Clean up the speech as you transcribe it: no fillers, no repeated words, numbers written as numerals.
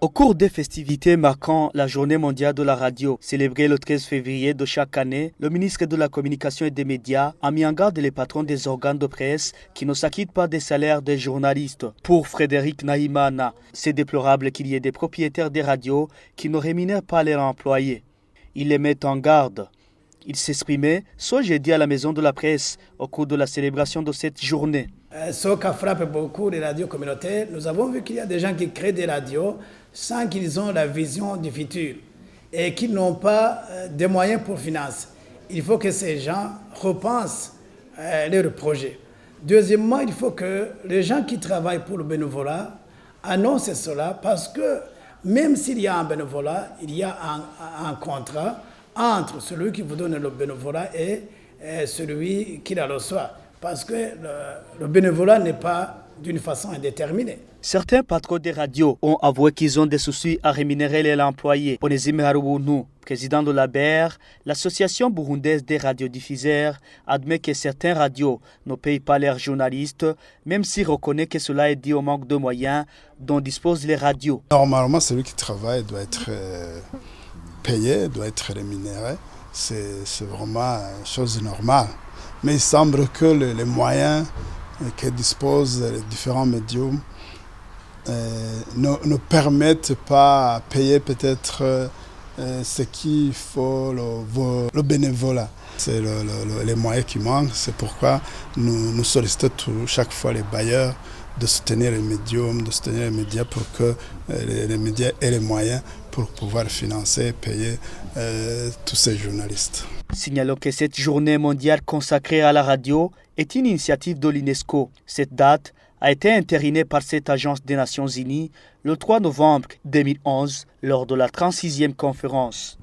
Au cours des festivités marquant la Journée mondiale de la radio, célébrée le 13 février de chaque année, le ministre de la Communication et des Médias a mis en garde les patrons des organes de presse qui ne s'acquittent pas des salaires des journalistes. Pour Frédéric Nahimana, c'est déplorable qu'il y ait des propriétaires des radios qui ne rémunèrent pas leurs employés. Il les met en garde. Il s'exprimait ce jeudi à la Maison de la Presse au cours de la célébration de cette journée. Ce qui frappe beaucoup les radios communautaires, nous avons vu qu'il y a des gens qui créent des radios sans qu'ils aient la vision du futur et qu'ils n'ont pas de moyens pour financer. Il faut que ces gens repensent leurs projets. Deuxièmement, il faut que les gens qui travaillent pour le bénévolat annoncent cela parce que même s'il y a un bénévolat, il y a un contrat entre celui qui vous donne le bénévolat et celui qui le reçoit. Parce que le bénévolat n'est pas d'une façon indéterminée. Certains patrons des radios ont avoué qu'ils ont des soucis à rémunérer les employés. Onésime Harubunu, président de l'ABER, l'association burundaise des radiodiffuseurs, admet que certaines radios ne payent pas leurs journalistes, même s'il reconnaît que cela est dû au manque de moyens dont disposent les radios. Normalement, celui qui travaille doit être payé, doit être rémunéré. C'est vraiment une chose normale. Mais il semble que les moyens que disposent les différents médiums ne permettent pas de payer peut-être ce qu'il faut, le bénévolat. C'est les moyens qui manquent, c'est pourquoi nous sollicitons chaque fois les bailleurs de soutenir les médiums, de soutenir les médias pour que les médias aient les moyens pour pouvoir financer et payer tous ces journalistes. Signalons que cette journée mondiale consacrée à la radio est une initiative de l'UNESCO. Cette date a été entérinée par cette agence des Nations Unies le 3 novembre 2011 lors de la 36e conférence.